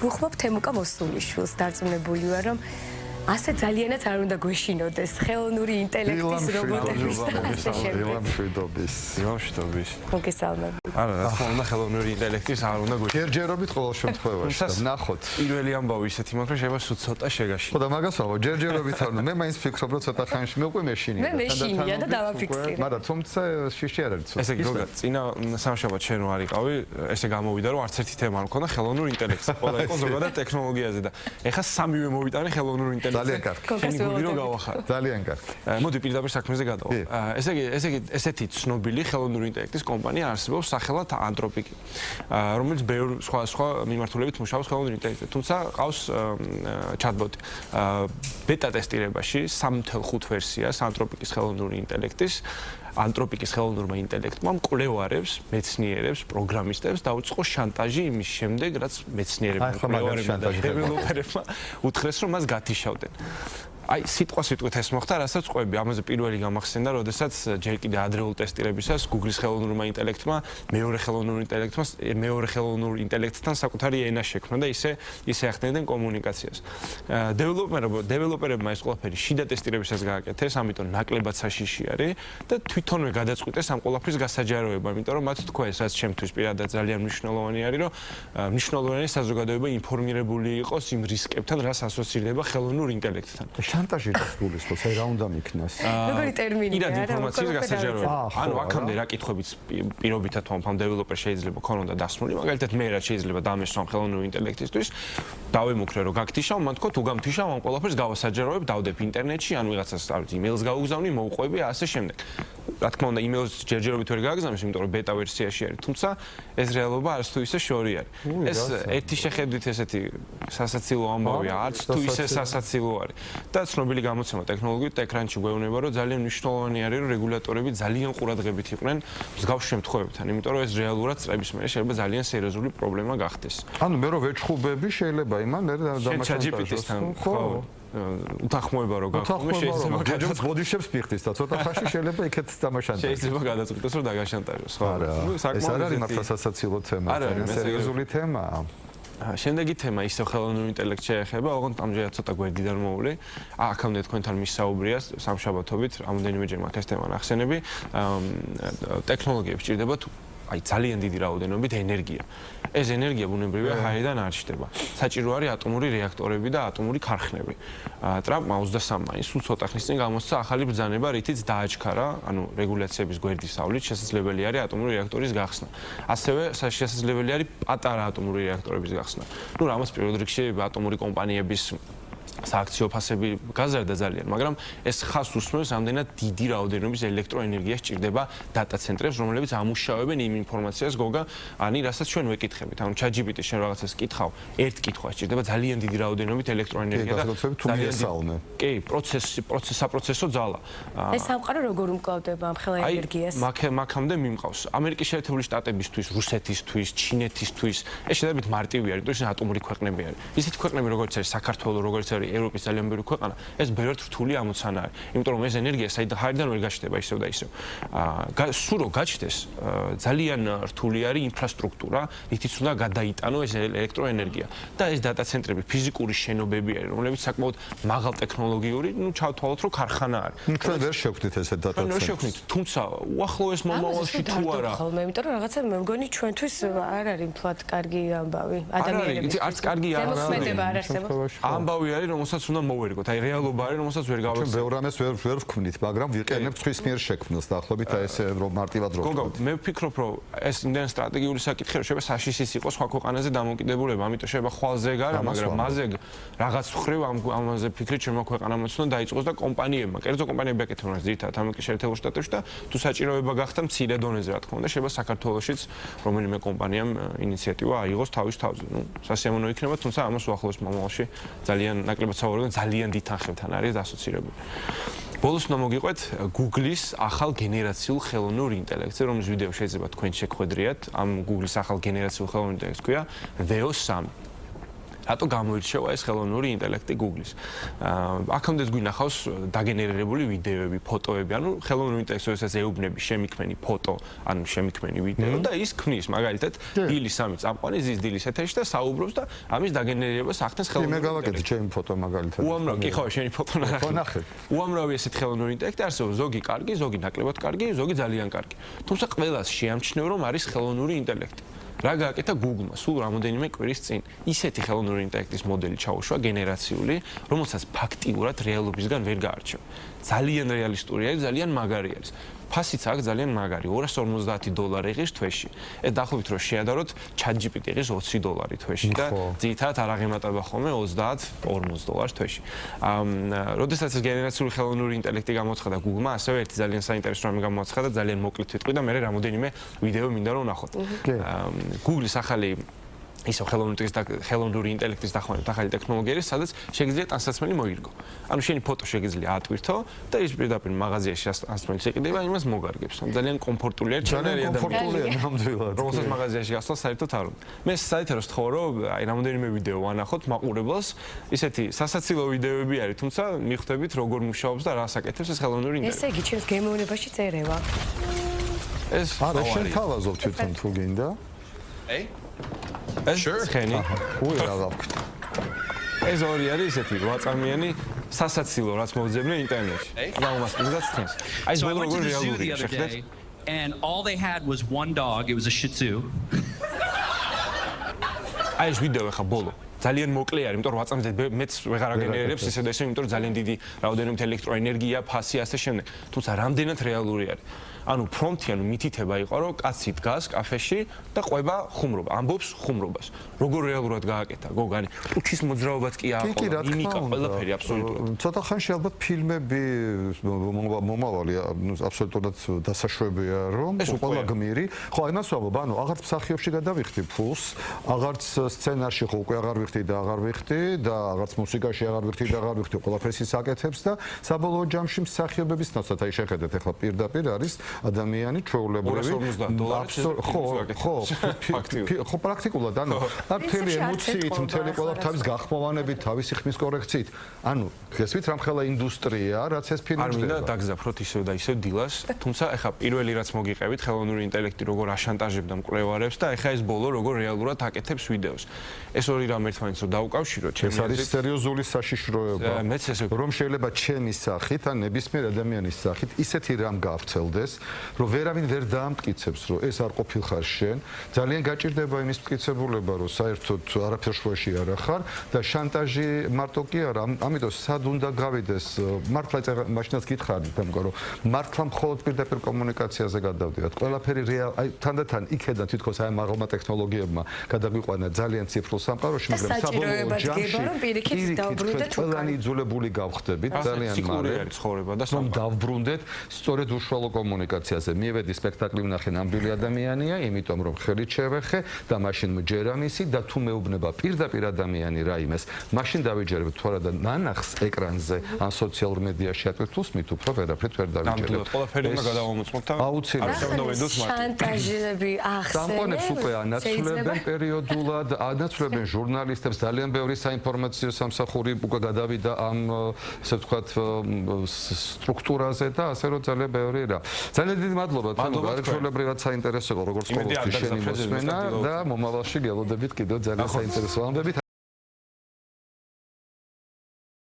ვუხმობ თემუკა მოსულიშვილს, დარწმუნებული ვარ, რომ ასე ძალიანაც არ უნდა გვეშინოდეს ხელოვნური ინტელექტის რობოტების და ასე შემდეგ. ილამშვიდობის. მოგესალმებით. არა, რა თქმა უნდა ხელოვნური ინტელექტის არ უნდა გვეშინოდეს. ჯერჯერობით ყოველ შემთხვევაში და ნახოთ. პირველი ამბავი ისეთი მაქვს, რომ შეიძლება სულ ცოტა შეგაშინო. ხო და მაგას ვამბობ, ჯერჯერობით არ უნდა. მე მაინც ფიქრობ, რომ ცოტა ხანში მე უკვე მეშინია. მე მეშინია და დავაფიქსირე. მაგრამ თუმცა შიში არ არის ცოტა. ესე იგი, გოგა, წინა სამშაბათ შენ რო არიყავი, ესე გამოვიდა, რომ არც ერთი თემა არ მქონდა ხელოვნურ ინტელექტს. ყველა იყო ზოგადად ტექნოლოგიაზე და ეხლა სამივე მოვიტანე ხელოვნურ ინტელექტს. ძალიან კარგი. ძალიან კარგი. მოდი პირდაპირ საქმეზე გადავალ. ესე იგი, ესეთი ცნობილი ხელოვნური ინტელექტის კომპანია არსებობს სახელად Anthropic, რომელიც ბევრ სხვა მიმართულებით მუშაობს ხელოვნურ ინტელექტზე. თუმცა ყავს chatbot. ბეტა ტესტირებაში 3.5 ვერსიას Anthropic-ის ხელოვნური ინტელექტის Anthropic-ის ხელოვნურმა ინტელექტმა მკვლევარებს, მეცნიერებს, პროგრამისტებს დაუწყო შანტაჟი იმის შემდეგ, რაც მეცნიერებმა, მკვლევარებმა და დეველოპერებმა უთხრეს, რომ მას გათიშავდნენ. აი, სიტყვით ეს მოხდა, რასაც ყვები, ამაზე პირველი გამახსენდა, როდესაც ჯერ კიდე ადრეულ ტესტირებისას Google-ის ხელოვნურმა ინტელექტმა მეორე ხელოვნურ ინტელექტთან საკუთარი ენა შექმნა და ისე ახდენდნენ კომუნიკაციას. დეველოპერებმა ეს ყველაფერი შიდა ტესტირებისას გააკეთეს, ამიტომ ნაკლებად საშიში არის და თვითონვე გადაწყვიტეს ამ ყველაფრის გასაჯაროება, იმიტომ რომ მათ თქვეს, რაც ჩემთვის პირადად ძალიან მნიშვნელოვანი არის, რომ მნიშვნელოვანი საზოგადოება ინფორმირებული იყოს იმ რისკებთან, რაც ასოცირდება ხელოვნურ ინტელექტთან. შანტაჟი გულისხმობს, აი რა უნდა მიქნას. როგორი ტერმინია რა ინფორმაციის გასაჯაროება. ანუ აქამდე რა კითხვებიც პირობითად თვითონ დეველოპერ შეიძლება ქონოდა დასმული, მაგალითად მე რა შეიძლება დამესვამ ხელოვნური ინტელექტისთვის, დავემუქრე რომ გაგთიშავ, მან თქვა თუ გამთიშავ ამ ყველაფერს გავასაჯაროებ, დავდებ ინტერნეტში, ან ვიღაცას იმეილს გაუგზავნი, მოუყვები ასე შემდეგ. რა თქმა უნდა, იმეილს ჯერჯერობით ვერ გააგზავნებს, იმიტომ რომ ბეტა ვერსიაში არის, თუმცა ეს რეალობა არც თუ ისე შორი არის. ეს ერთი შეხედვით ესეთი სასაცილო ამბავია, არც თუ ისე სასაცილო არის. და ცნობილი გამოცემა ტექნოლოგიით ეკრანში გვეუბნება, რომ ძალიან მნიშვნელოვანი არის, რომ რეგულატორები ძალიან ყურადღებით იყვნენ მსგავს შემთხვევებთან, იმიტომ რომ ეს რეალურად წრების მერე შეიძლება ძალიან სერიოზული პრობლემა გახდეს. ანუ მე რო ვეჩხუბები, შეიძლება იმან მე დამაშანტაჟოს. ხო. უთანხმოება რო გაქვს, შეიძლება გადაწყვეტოს ბოდიშებს ფიხტის და ცოტა ხანში შეიძლება იქეთ დამაშანტაჟოს. შეიძლება გადაწყვეტოს, რომ დაგაშანტაჟოს, ხო. ეს არ არის მართლა სასაცილო თემა, ძალიან სერიოზული თემაა. შემდეგი თემა ისევ ხელოვნურ ინტელექტს შეეხება, ოღონდ ამჯერად ცოტა გვერდიდან მოვული. აქამდე თქვენთან მისაუბრია სამშაბათობით, რამოდენიმეჯერ მაგ ეს თემა ნახსენები. ტექნოლოგიებს ჭირდება აი ძალიან დიდი რაოდენობით ენერგია. ეს ენერგია ბუნებრივია ჰაერიდან არ ჩდება. საჭირო არის ატომური რეაქტორები და ატომური ქარხნები. ტრამპმა 23 მაისს სულ ცოტა ხნის წინ გამოსცა ახალი ბრძანება, რითიც დააჩქარა, ანუ რეგულაციების გვერდისავლით შესაძლებელი არის ატომური რეაქტორის გახსნა. ასევე შესაძლებელი არის პატარა ატომური რეაქტორების გახსნა. ნუ რამაც პირველ რიგში ატომური კომპანიების სააქციო ფასები გაზარდა ძალიან, მაგრამ ეს ხას უსმენს ამდენად დიდი რაოდენობის ელექტროენერგია სჭირდება დატა ცენტრებს, რომლებიც ამუშავებენ იმ ინფორმაციას, გოგა, ani რასაც ჩვენ ვეკითხებით. ანუ ChatGPT შენ რაღაცას კითხავ, ერთ კითხვას სჭირდება ძალიან დიდი რაოდენობით ელექტროენერგია და ძალიან კი, საპროცესო ძალა. ეს სამყარო როგორ უმკლავდება ამ ხელა ენერგიას? მაგამდე მიმყავს. ამერიკის შეერთებული შტატებისთვის, რუსეთისთვის, ჩინეთისთვის, ეს შედარებით მარტივი არის, იმიტომ რომ ატომური ქვეყნები არის. ისეთი ქვეყნები როგორც არის საქართველო, როგორც არის ევროპის ძალიან ბევრი ქვეყანა, ეს ბევრად რთული ამოცანა არის. იმიტომ რომ ეს ენერგია საერთოდ ვერ გაჩნდება ისევ და ისევ. სულ რო გაჩნდეს, ძალიან რთული არის ინფრასტრუქტურა, რითიც უნდა გადაიტანო ეს ელექტროენერგია. და ეს დატა ცენტრები ფიზიკური შენობები არის, რომლებიც საკმაოდ მაღალ ტექნოლოგიური, ნუ ჩავთვალოთ, რომ ქარხანა არის. თქვენ ვერ შევქმნით ესეთ დატა ცენტრებს. ვერ შევქმნით, თუმცა უახლოეს მომავალში თუ არა. იმიტომ რომ რაღაცა მე მგონი ჩვენთვის არ არის მთლად კარგი ამბავი ადამიანების. არც კარგი არ არის. ამბავი არის, რომელსაც უნდა მოვერგოთ. აი რეალობა არის, რომელსაც ვერ გავეცდებით. ჩვენ ბევრ ამას ვერ ვქმნით, მაგრამ ვიყენებთ ხვის მიერ შექმნილს დაახლოებით აი ესე რომ მარტივად რო. გოგო, მე ვფიქრობ, რომ ეს იმდენ სტრატეგიული საკითხი რომ შეიძლება საშიშის იყოს სხვა ქვეყანაზე დამოკიდებულება, ამიტომ შეიძლება ხვალზე გარა, მაგრამ მასზე რაღაც ხრივ ამაზე ფიქრით შემო ქვეყანამაც უნდა დაიწყოს და კომპანიებმა, კერძო კომპანიები აკეთებენ რა ძირითადად ამერიკის შეერთებულ შტატებში და თუ საჭიროება გახდა მცირე დონეზე რა თქმა უნდა, შეიძლება საქართველოშიც რომელიმე კომპანიამ ინიციატივა აიღოს თავის თავზე. ნუ სასიამოვნო იქნება, თუმცა ამას უახლოეს მომავალში ძალიან ნაკლებად საუბარია, ძალიან დიდ თანხებთან არის ასოცირებული. ბოლოს უნდა მოგიყვეთ Google-ის ახალ გენერაციულ ხელოვნურ ინტელექტზე, რომლის ვიდეო შეიძლება თქვენ შეხვედრიათ. ამ Google-ის ახალ გენერაციულ ხელოვნურ ინტელექტს ქვია Veo 3. რატო გამოირჩევა ეს ხელოვნური ინტელექტი Google-ის. აქამდე გვინახავს დაგენერირებული ვიდეოები, ფოტოები, ანუ ხელოვნური ინტელექტს როდესაც ეუბნები შემიქმენი ფოტო, ანუ შემიქმენი ვიდეო და ის ქმნის მაგალითად დილის 3 წამყვანი ზის დილის ეთერში და საუბრობს და ამის დაგენერირებას ახდენს ხელოვნური ინტელექტი. მე გავაკეთე ჩემი ფოტო მაგალითად. უამრავი, კი ხო, შენი ფოტო ნახე. უამრავი ესეთ ხელოვნური ინტელექტი არსებობს, ზოგი კარგი, ზოგი ნაკლებად კარგი, ზოგი ძალიან კარგი. თუმცა ყველას შეამჩნევ რომ არის ხელოვნური ინტელექტი. რა გააკეთა Google-მა სულ რამოდენიმე კვირის წინ ისეთი ხელოვნური ინტელექტის მოდელი ჩაუშვა გენერაციული, რომელსაც ფაქტიურად რეალობისგან ვერ გაარჩევ. ძალიან რეალისტური არის, ძალიან მაგარი არის. ფასიც აქვს ძალიან მაგარი, $250 იღებს თვეში. ეს დაახლოებით რომ შეადაროთ ChatGPT იღებს $20 თვეში და ძირითადად არ აღემატება ხოლმე $30-40 თვეში. როდესაც ეს გენერაციული ხელოვნური ინტელექტი გამოცხადა Google-მა, ასევე ერთი ძალიან საინტერესო რამე გამოცხადა, ძალიან მოკლედ ვიტყვი და მე რამოდენიმე ვიდეო მინდა რომ ვნახოთ. Google-ის ახალი ისო ხელოვნური ინტელექტის დახმარებით ახალი ტექნოლოგია არის, სადაც შეგიძლია ტანსაცმელი მოირგო. ანუ შენი ფოტო შეგიძლია ატვირთო და ის პირდაპირ მაღაზიაში ტანსაცმელს იყიდება, იმას მოგარგებს. ძალიან კომფორტული არის, ძალიან კომფორტულია ნამდვილად. რომელსაც მაღაზიაში გასვლა საერთოდ არ უნდა. მე საერთოდ ვთხოვ, რომ აი რამოდენიმე ვიდეო ვანახოთ მაყურებელს, ისეთი სასაცილო ვიდეოები არის, თუმცა მიხვდებით როგორ მუშაობს და რას აკეთებს ეს ხელოვნური ინტელექტი. ესე იგი, ჩემს გემოვნებაში წერევა. ეს არა, შენ თავაზობ თვითონ თუ გინდა. ეს ცხენი. უი რა გავქეთ. ეს ორი არის ისეთი 8 წამიანი სასაცილო, რაც მოვძებნე ინტერნეტში. და უმასპინძაც ცხენს. აი So I ბოლო went to როგორ the zoo the რეალურია, other შეხედეთ? day, and all they had was one dog. It was a Shih Tzu. აი ეს ვიდეო ხა ბოლო. ძალიან მოკლე არის, იმიტომ რომ 8 წამზე მეც ვეღარ აგენერირებს ისე და ისე, იმიტომ რომ ძალიან დიდი რაოდენობით ელექტროენერგია, ფასი ასე შემდეგ. თუმცა რამდენად რეალური არის. ანუ პრომპტი, ანუ მითითება იყო, რომ კაცი დგას კაფეში და ყვება ხუმრობა, ამბობს ხუმრობას. როგორ რეალურად გააკეთა, გოგანი? უჩის მოძრაობაც კი აყოლა, იმიკა, ყველაფერი აბსოლუტურად. ცოტა ხანში ალბათ ფილმები მომავალი, აბსოლუტურად დასაშვებია, რომ ყველა გმირი, ხო, იმას ვამბობ, ანუ აღარც მსახიობში გადავიხდი ფულს, აღარც სცენარში ხო უკვე აღარ ვიხდი და აღარ ვიხდი და აღარც მუსიკაში აღარ ვიხდი და აღარ ვიხდი, ყველაფერს ის აკეთებს და საბოლოო ჯამში მსახიობების ნაცვლად აი შეხედეთ, ახლა პირდაპირ არის ადამიანი ჩვეულებრივი ხო პრაქტიკულად ანუ მთელი ემოციით მთელი ყველა თავის გახმოვანებით თავისი ხმის კორექციით ანუ გესმით რამხელა ინდუსტრია რაც ეს ფილმი არ მინდა დაგზავნოთ ისევ და ისევ დილას თუმცა ეხა პირველი რაც მოგიყევით ხელოვნური ინტელექტი როგორ აშანტაჟებდა მკვლევარებს და ეხა ეს ბოლო როგორ რეალურად აკეთებს ვიდეოს ეს ორი რამ ერთმანეთს რო დაუკავშიროთ ეს არის სერიოზული საშიშროება რომ შეიძლება ჩემი სახით ან ნებისმიერ ადამიანის სახით ისეთი რამ გავრცელდეს რომ ვერავინ ვერ დაამტკიცებს რომ ეს არ ყოფილხარ შენ ძალიან გაჭირდება იმის მტკიცებულება რომ საერთოდ არაფერ შუაში არ ახარ და შანტაჟი მარტო კი არა ამიტომ სად უნდა გავიდეს მართლა მაშინაც გითხარით ამიტომ რომ მართლა მხოლოდ პირდაპირ კომუნიკაციაზე გადავდივართ ყველაფერი აი თანდათან იქედან თითქოს აი მაღალმა ტექნოლოგიებმა გადაგვიყვანა ძალიან ციფრულ სამყაროში მაგრამ საბოლოო ჯამში ყველანი იძულებული გავხდებით ძალიან მალე რომ დავბრუნდეთ სწორედ უშუალო კომუნიკაციაზე მივედი სპექტაკლი ვნახე ნამდვილი ადამიანია იმიტომ რომ ხელით შევეხე და მაშინ მჯერა მისი და თუ მეუბნება პირდაპირ ადამიანი რაიმეს მაშინ დავიჯერებ თუ არა და ნანახს ეკრანზე ან სოციალურ მედიაში ატვირთულს მით უფრო ვერაფრით ვერ დავიჯერებ ყველაფერი უნდა გადავამოწმოთ და აუცილებლად შანტაჟები ახსენებს სამყონებს უკვე ანაცვლებენ პერიოდულად ანაცვლებენ ჟურნალისტებს ძალიან ბევრი საინფორმაციო სამსახური უკვე გადავიდა ამ ესე ვთქვათ სტრუქტურაზე და ასე რომ ძალიან ბევრი რა ძალიან დიდი მადლობა თქვენ გარკვეულებრივად საინტერესო როგორც ყოველთვის შენი მოსმენა და მომავალში გელოდებით კიდევ ძალიან საინტერესო ამბებით